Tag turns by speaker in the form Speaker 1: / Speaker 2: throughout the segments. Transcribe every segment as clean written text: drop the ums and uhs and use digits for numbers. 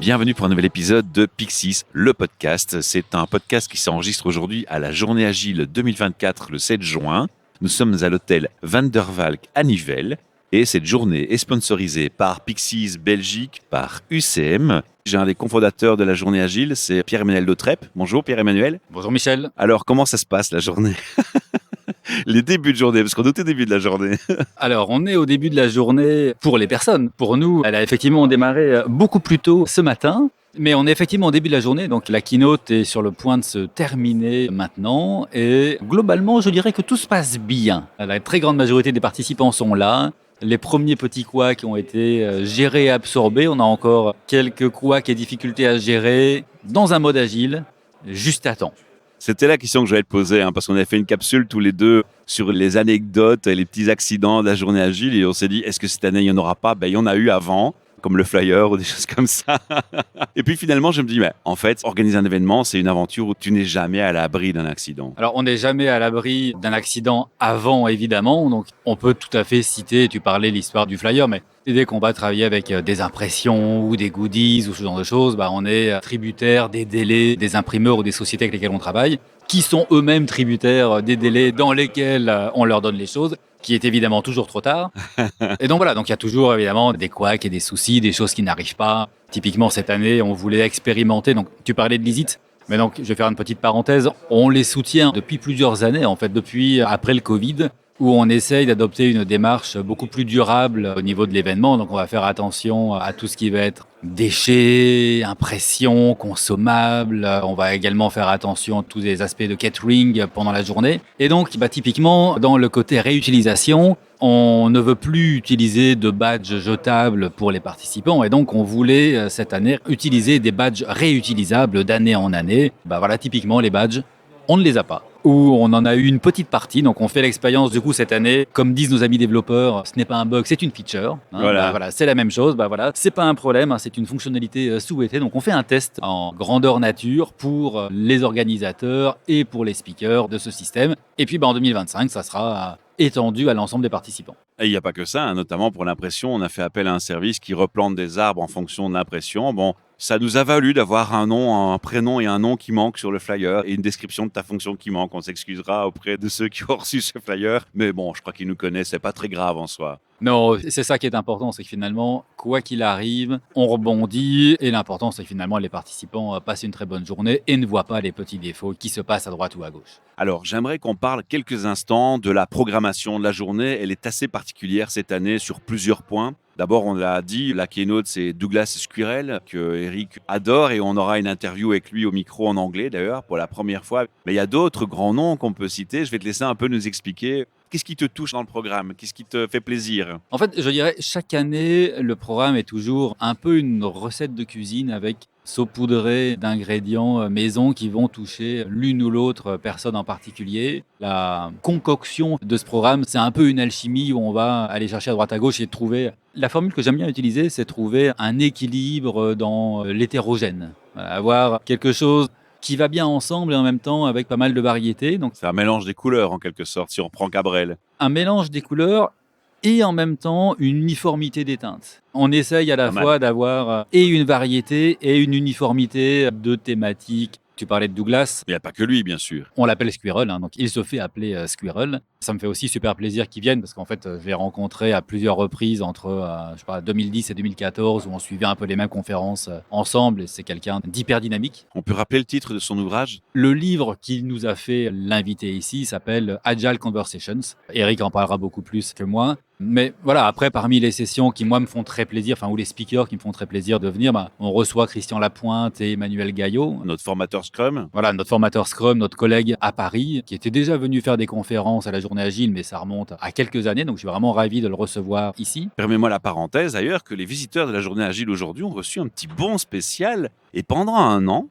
Speaker 1: Bienvenue pour un nouvel épisode de Pixis, le podcast. C'est un podcast qui s'enregistre aujourd'hui à la Journée Agile 2024, le 7 juin. Nous sommes à l'hôtel Van der Valk à Nivelles et cette journée est sponsorisée par Pixis Belgique, par UCM. J'ai un des cofondateurs de la Journée Agile, c'est Pierre-Emmanuel Dautrep. Bonjour Pierre-Emmanuel.
Speaker 2: Bonjour Michel.
Speaker 1: Alors, comment ça se passe la journée? Les débuts de journée, parce qu'on est au début de la journée.
Speaker 2: Alors, on est au début de la journée pour les personnes. Pour nous, elle a effectivement démarré beaucoup plus tôt ce matin. Mais on est effectivement au début de la journée, donc la keynote est sur le point de se terminer maintenant. Et globalement, je dirais que tout se passe bien. La très grande majorité des participants sont là. Les premiers petits couacs ont été gérés et absorbés. On a encore quelques couacs et difficultés à gérer dans un mode agile, juste à temps.
Speaker 1: C'était la question que je vais te poser, parce qu'on avait fait une capsule tous les deux sur les anecdotes et les petits accidents de la journée agile et on s'est dit, est-ce que cette année, il n'y en aura pas? Il y en a eu avant, comme le flyer ou des choses comme ça. Et puis finalement, je me dis, en fait, organiser un événement, c'est une aventure où tu n'es jamais à l'abri d'un accident.
Speaker 2: Alors, on n'est jamais à l'abri d'un accident avant, évidemment. Donc, on peut tout à fait citer, tu parlais l'histoire du flyer, mais dès qu'on va travailler avec des impressions ou des goodies ou ce genre de choses, on est tributaire des délais des imprimeurs ou des sociétés avec lesquelles on travaille, qui sont eux-mêmes tributaires des délais dans lesquels on leur donne les choses, qui est évidemment toujours trop tard. Et donc voilà, donc il y a toujours évidemment des couacs et des soucis, des choses qui n'arrivent pas. Typiquement, cette année, on voulait expérimenter, donc tu parlais de l'ISIT, mais donc je vais faire une petite parenthèse, on les soutient depuis plusieurs années, en fait, depuis après le Covid, où on essaye d'adopter une démarche beaucoup plus durable au niveau de l'événement. Donc, on va faire attention à tout ce qui va être déchets, impressions, consommables. On va également faire attention à tous les aspects de catering pendant la journée. Et donc, typiquement, dans le côté réutilisation, on ne veut plus utiliser de badges jetables pour les participants. Et donc, on voulait, cette année, utiliser des badges réutilisables d'année en année. Voilà, typiquement, les badges, on ne les a pas. Où on en a eu une petite partie, donc on fait l'expérience du coup cette année, comme disent nos amis développeurs, ce n'est pas un bug, c'est une feature. Voilà, c'est la même chose, c'est pas un problème, c'est une fonctionnalité souhaitée. Donc on fait un test en grandeur nature pour les organisateurs et pour les speakers de ce système. Et puis en 2025, ça sera étendu à l'ensemble des participants.
Speaker 1: Et il n'y a pas que ça, notamment pour l'impression, on a fait appel à un service qui replante des arbres en fonction de l'impression. Ça nous a valu d'avoir un nom, un prénom et un nom qui manquent sur le flyer et une description de ta fonction qui manque. On s'excusera auprès de ceux qui ont reçu ce flyer. Mais je crois qu'ils nous connaissent, c'est pas très grave en soi.
Speaker 2: Non, c'est ça qui est important, c'est que finalement, quoi qu'il arrive, on rebondit. Et l'important, c'est que finalement, les participants passent une très bonne journée et ne voient pas les petits défauts qui se passent à droite ou à gauche.
Speaker 1: Alors, j'aimerais qu'on parle quelques instants de la programmation de la journée. Elle est assez particulière cette année sur plusieurs points. D'abord, on l'a dit, la keynote, c'est Douglas Squirrel, que Eric adore, et on aura une interview avec lui au micro en anglais, d'ailleurs, pour la première fois. Mais il y a d'autres grands noms qu'on peut citer. Je vais te laisser un peu nous expliquer. Qu'est-ce qui te touche dans le programme? Qu'est-ce qui te fait plaisir?
Speaker 2: En fait, je dirais, chaque année, le programme est toujours un peu une recette de cuisine avec saupoudré d'ingrédients maison qui vont toucher l'une ou l'autre personne en particulier. La concoction de ce programme, c'est un peu une alchimie où on va aller chercher à droite à gauche et trouver... La formule que j'aime bien utiliser, c'est trouver un équilibre dans l'hétérogène. Avoir quelque chose qui va bien ensemble et en même temps avec pas mal de variétés. Donc,
Speaker 1: c'est un mélange des couleurs en quelque sorte, si on prend Cabrel.
Speaker 2: Un mélange des couleurs et en même temps une uniformité des teintes. On essaye à la fois d'avoir et une variété et une uniformité de thématiques. Tu parlais de Douglas.
Speaker 1: Il n'y a pas que lui, bien sûr.
Speaker 2: On l'appelle Squirrel, donc il se fait appeler Squirrel. Ça me fait aussi super plaisir qu'il vienne parce qu'en fait, je l'ai rencontré à plusieurs reprises entre 2010 et 2014 où on suivait un peu les mêmes conférences ensemble et c'est quelqu'un d'hyper dynamique.
Speaker 1: On peut rappeler le titre de son ouvrage?
Speaker 2: Le livre qui nous a fait l'inviter ici s'appelle Agile Conversations. Eric en parlera beaucoup plus que moi. Mais voilà, après, parmi les sessions qui, moi, me font très plaisir, ou les speakers qui me font très plaisir de venir, on reçoit Christian Lapointe et Emmanuel Gaillot.
Speaker 1: Notre formateur Scrum.
Speaker 2: Voilà, notre formateur Scrum, notre collègue à Paris, qui était déjà venu faire des conférences à la Journée Agile, mais ça remonte à quelques années, donc je suis vraiment ravi de le recevoir ici.
Speaker 1: Permets-moi la parenthèse, d'ailleurs, que les visiteurs de la Journée Agile aujourd'hui ont reçu un petit bon spécial. Et pendant un an,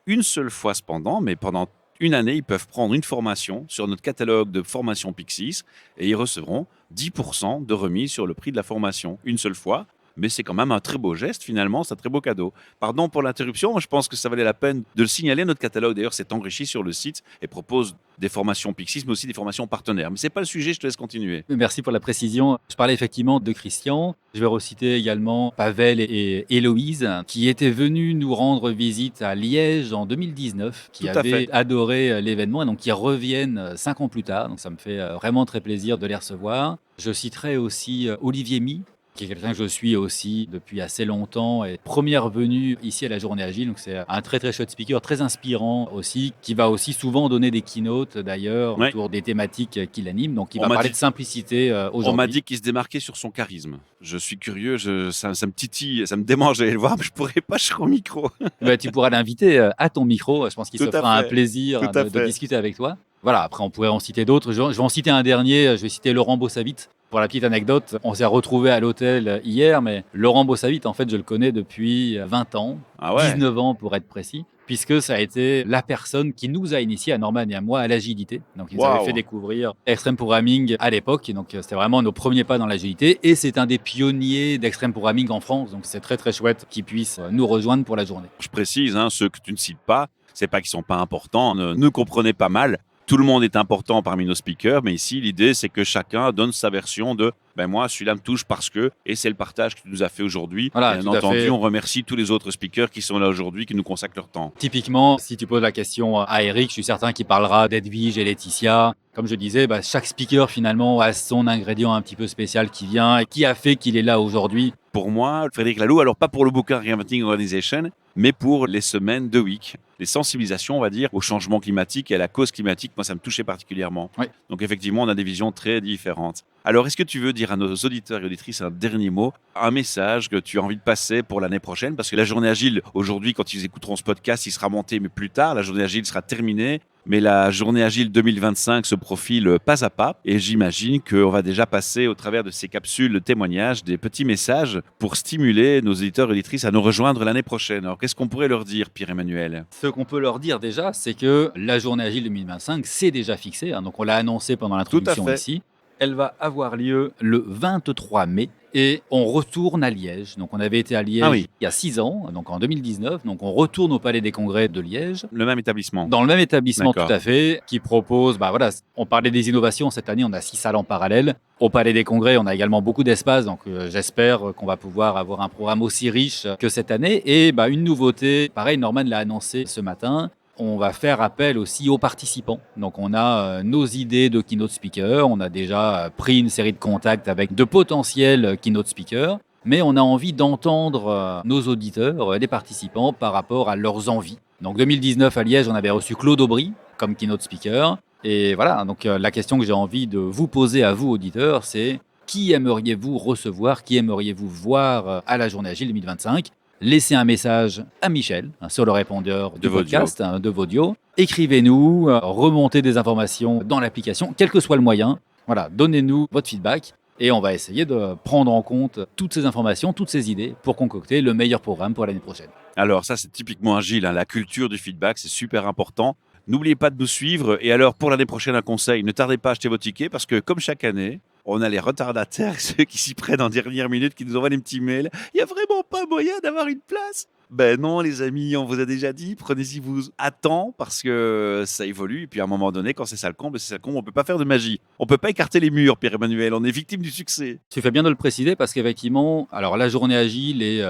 Speaker 1: une seule fois cependant, mais pendant une année, ils peuvent prendre une formation sur notre catalogue de formation Pixis et ils recevront 10% de remise sur le prix de la formation, une seule fois. mais c'est quand même un très beau geste finalement, c'est un très beau cadeau. Pardon pour l'interruption, moi, je pense que ça valait la peine de le signaler. Notre catalogue d'ailleurs s'est enrichi sur le site et propose des formations Pixis, mais aussi des formations partenaires. Mais c'est pas le sujet, je te laisse continuer.
Speaker 2: Merci pour la précision. Je parlais effectivement de Christian. Je vais reciter également Pavel et Héloïse, qui étaient venus nous rendre visite à Liège en 2019, qui
Speaker 1: Tout à fait.
Speaker 2: avaient adoré l'événement et donc qui reviennent 5 ans plus tard. Donc ça me fait vraiment très plaisir de les recevoir. Je citerai aussi Olivier Mi, qui est quelqu'un que je suis aussi depuis assez longtemps et première venue ici à la Journée Agile. Donc c'est un très très chouette speaker, très inspirant aussi, qui va aussi souvent donner des keynotes d'ailleurs
Speaker 1: Ouais.
Speaker 2: autour des thématiques qu'il anime. Donc il
Speaker 1: On
Speaker 2: va
Speaker 1: m'a
Speaker 2: parler
Speaker 1: dit-
Speaker 2: de simplicité
Speaker 1: On m'a
Speaker 2: aujourd'hui.
Speaker 1: dit qu'il se démarquait sur son charisme. Je suis curieux, ça me titille, ça me démange d'aller le voir, mais je pourrais pas, je serai au micro.
Speaker 2: Bah, tu pourras l'inviter à ton micro. Je pense qu'il
Speaker 1: Tout
Speaker 2: se
Speaker 1: à
Speaker 2: fera un
Speaker 1: fait,
Speaker 2: plaisir
Speaker 1: tout à
Speaker 2: de
Speaker 1: fait.
Speaker 2: discuter avec toi. Voilà, après on pourrait en citer d'autres. Je vais en citer un dernier. Je vais citer Laurent Bossavit. Pour la petite anecdote, on s'est retrouvés à l'hôtel hier, mais Laurent Bossavit, en fait, je le connais depuis 20 ans,
Speaker 1: Ah ouais,
Speaker 2: 19 ans pour être précis, puisque ça a été la personne qui nous a initiés à Norman et à moi à l'agilité. Donc, il nous avait fait
Speaker 1: waouh.
Speaker 2: découvrir Extreme Programming à l'époque. Et donc, c'était vraiment nos premiers pas dans l'agilité. Et c'est un des pionniers d'Extreme Programming en France. Donc, c'est très, très chouette qu'il puisse nous rejoindre pour la journée.
Speaker 1: Je précise, hein, ceux que tu ne cites pas, c'est pas qu'ils sont pas importants, ne comprenez pas mal. Tout le monde est important parmi nos speakers, mais ici, l'idée, c'est que chacun donne sa version de ben moi, celui-là me touche parce que, et c'est le partage que tu nous as fait aujourd'hui.
Speaker 2: Voilà,
Speaker 1: Bien
Speaker 2: tout à
Speaker 1: entendu,
Speaker 2: fait.
Speaker 1: on remercie tous les autres speakers qui sont là aujourd'hui, qui nous consacrent leur temps.
Speaker 2: Typiquement, si tu poses la question à Eric, je suis certain qu'il parlera d'Edwige et Laetitia. Comme je disais, chaque speaker finalement a son ingrédient un petit peu spécial qui vient et qui a fait qu'il est là aujourd'hui.
Speaker 1: Pour moi, Frédéric Laloux, alors pas pour le bouquin Reinventing Organization, mais pour les semaines de week, les sensibilisations, on va dire, au changement climatique et à la cause climatique, moi, ça me touchait particulièrement.
Speaker 2: Oui.
Speaker 1: Donc, effectivement, on a des visions très différentes. Alors, est-ce que tu veux dire à nos auditeurs et auditrices un dernier mot, un message que tu as envie de passer pour l'année prochaine? Parce que la journée agile, aujourd'hui, quand ils écouteront ce podcast, il sera monté, mais plus tard, la journée agile sera terminée. Mais la journée agile 2025 se profile pas à pas et j'imagine qu'on va déjà passer au travers de ces capsules de témoignages des petits messages pour stimuler nos auditeurs et auditrices à nous rejoindre l'année prochaine. Alors qu'est-ce qu'on pourrait leur dire, Pierre-Emmanuel?
Speaker 2: Ce qu'on peut leur dire déjà, c'est que la journée agile 2025, c'est déjà fixé. Donc on l'a annoncé pendant
Speaker 1: Tout à
Speaker 2: l'introduction
Speaker 1: fait.
Speaker 2: ici. Elle va avoir lieu le 23 mai et on retourne à Liège. Donc on avait été à Liège
Speaker 1: Ah oui,
Speaker 2: il y a 6 ans, donc en 2019. Donc on retourne au Palais des Congrès de Liège.
Speaker 1: le même établissement.
Speaker 2: Dans le même établissement, tout
Speaker 1: D'accord.
Speaker 2: à fait, qui propose, voilà, on parlait des innovations. Cette année, on a 6 salles en parallèle. Au Palais des Congrès, on a également beaucoup d'espace. Donc, j'espère qu'on va pouvoir avoir un programme aussi riche que cette année. Et une nouveauté, pareil, Norman l'a annoncé ce matin. On va faire appel aussi aux participants. Donc, on a nos idées de keynote speakers. On a déjà pris une série de contacts avec de potentiels keynote speakers. Mais on a envie d'entendre nos auditeurs, les participants, par rapport à leurs envies. Donc 2019 à Liège, on avait reçu Claude Aubry comme keynote speaker. Et voilà, donc la question que j'ai envie de vous poser à vous, auditeurs, c'est qui aimeriez-vous recevoir, qui aimeriez-vous voir à la Journée Agile 2025? Laissez un message à Michel sur le répondeur
Speaker 1: De
Speaker 2: du
Speaker 1: Vodio.
Speaker 2: podcast, de Vodio. Écrivez-nous, remontez des informations dans l'application, quel que soit le moyen. Voilà, donnez-nous votre feedback. Et on va essayer de prendre en compte toutes ces informations, toutes ces idées pour concocter le meilleur programme pour l'année prochaine.
Speaker 1: Alors ça, c'est typiquement agile, hein. La culture du feedback, c'est super important. N'oubliez pas de nous suivre. Et alors, pour l'année prochaine, un conseil, ne tardez pas à acheter vos tickets parce que, comme chaque année, on a les retardataires, ceux qui s'y prennent en dernière minute, qui nous envoient des petits mails. Il n'y a vraiment pas moyen d'avoir une place. Ben non, les amis, on vous a déjà dit, prenez-y vous à temps parce que ça évolue. Et puis à un moment donné, quand c'est ça le comble, c'est ça le comble. On ne peut pas faire de magie. On ne peut pas écarter les murs, Pierre-Emmanuel. On est victime du succès.
Speaker 2: Tu fais bien de le préciser parce qu'effectivement, alors la journée agile est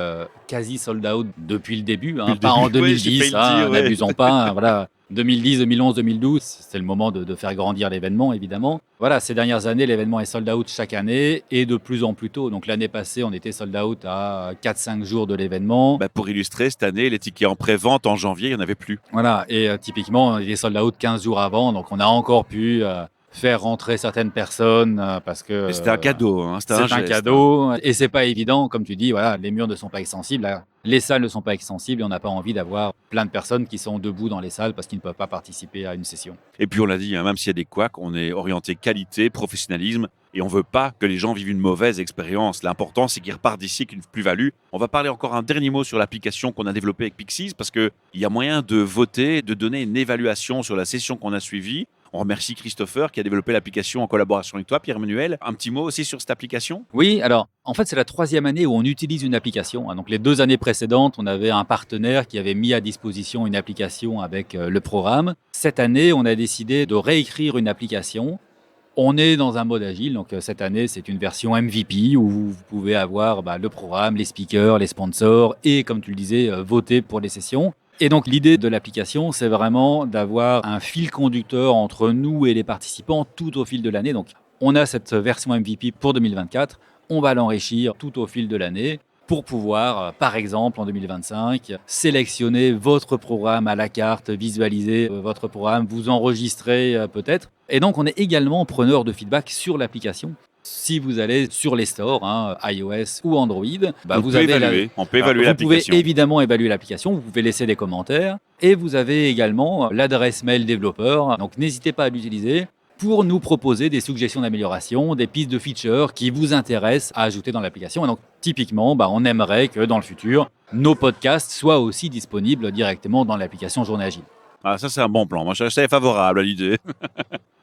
Speaker 2: quasi sold out depuis le début,
Speaker 1: Depuis le
Speaker 2: pas en
Speaker 1: début, ouais, j'ai
Speaker 2: 2010,
Speaker 1: failli le dire, ouais.
Speaker 2: n'abusons pas, voilà. 2010, 2011, 2012, c'est le moment de faire grandir l'événement, évidemment. Voilà, ces dernières années, l'événement est sold out chaque année et de plus en plus tôt. Donc l'année passée, on était sold out à 4-5 jours de l'événement.
Speaker 1: Ben, pour illustrer, cette année, les tickets en pré-vente en janvier, il n'y en avait plus.
Speaker 2: Voilà, et typiquement, on était sold out 15 jours avant, donc on a encore pu faire rentrer certaines personnes parce que
Speaker 1: Mais c'était un cadeau, hein, c'était
Speaker 2: c'est
Speaker 1: un
Speaker 2: un
Speaker 1: geste, hein.
Speaker 2: cadeau et c'est pas évident, comme tu dis, voilà, les murs ne sont pas extensibles, les salles ne sont pas extensibles et on n'a pas envie d'avoir plein de personnes qui sont debout dans les salles parce qu'ils ne peuvent pas participer à une session.
Speaker 1: Et puis on l'a dit, hein, même s'il y a des couacs, on est orienté qualité, professionnalisme, et on veut pas que les gens vivent une mauvaise expérience. L'important, c'est qu'ils repartent d'ici avec une plus-value. On va parler encore un dernier mot sur l'application qu'on a développée avec Pixis, parce qu'il y a moyen de voter, de donner une évaluation sur la session qu'on a suivie. On remercie Christopher qui a développé l'application en collaboration avec toi, Pierre-Emmanuel. Un petit mot aussi sur cette application?
Speaker 2: Oui, alors en fait, c'est la 3e année où on utilise une application, hein. Donc les 2 années précédentes, on avait un partenaire qui avait mis à disposition une application avec le programme. Cette année, on a décidé de réécrire une application. On est dans un mode agile, donc cette année, c'est une version MVP où vous pouvez avoir le programme, les speakers, les sponsors et, comme tu le disais, voter pour les sessions. Et donc l'idée de l'application, c'est vraiment d'avoir un fil conducteur entre nous et les participants tout au fil de l'année. Donc on a cette version MVP pour 2024, on va l'enrichir tout au fil de l'année pour pouvoir, par exemple, en 2025, sélectionner votre programme à la carte, visualiser votre programme, vous enregistrer peut-être. Et donc, on est également preneur de feedback sur l'application. Si vous allez sur les stores, iOS ou Android, vous avez
Speaker 1: on peut évaluer
Speaker 2: vous
Speaker 1: l'application.
Speaker 2: pouvez évidemment évaluer l'application, vous pouvez laisser des commentaires et vous avez également l'adresse mail développeur. Donc, n'hésitez pas à l'utiliser pour nous proposer des suggestions d'amélioration, des pistes de features qui vous intéressent à ajouter dans l'application. Et donc, typiquement, on aimerait que dans le futur, nos podcasts soient aussi disponibles directement dans l'application Journée Agile.
Speaker 1: Ah, ça, c'est un bon plan. Moi, je suis favorable à l'idée.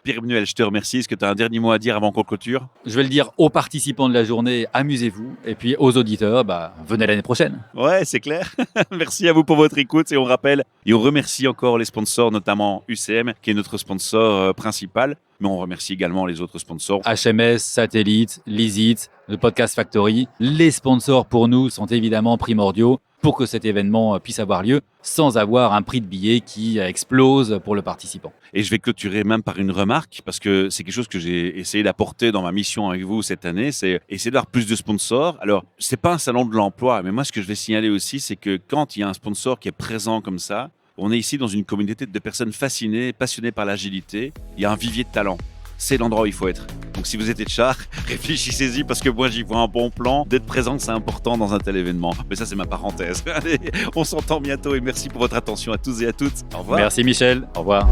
Speaker 1: Pierre-Emmanuel, je te remercie. Est-ce que tu as un dernier mot à dire avant qu'on clôture?
Speaker 2: Je vais le dire aux participants de la journée, amusez-vous. Et puis aux auditeurs, venez l'année prochaine.
Speaker 1: Ouais, c'est clair. Merci à vous pour votre écoute. Et on rappelle et on remercie encore les sponsors, notamment UCM, qui est notre sponsor principal. Mais on remercie également les autres sponsors.
Speaker 2: HMS, Satellite, Lizit, le Podcast Factory. Les sponsors pour nous sont évidemment primordiaux pour que cet événement puisse avoir lieu sans avoir un prix de billet qui explose pour le participant.
Speaker 1: Et je vais clôturer même par une remarque, parce que c'est quelque chose que j'ai essayé d'apporter dans ma mission avec vous cette année, c'est essayer d'avoir plus de sponsors. Alors, c'est pas un salon de l'emploi, mais moi, ce que je vais signaler aussi, c'est que quand il y a un sponsor qui est présent comme ça, on est ici dans une communauté de personnes fascinées, passionnées par l'agilité. Il y a un vivier de talent. C'est l'endroit où il faut être. Donc si vous êtes HR, réfléchissez-y parce que moi j'y vois un bon plan. D'être présent, c'est important dans un tel événement. Mais ça, c'est ma parenthèse. Allez, on s'entend bientôt et merci pour votre attention à tous et à toutes. Au revoir.
Speaker 2: Merci Michel, au revoir.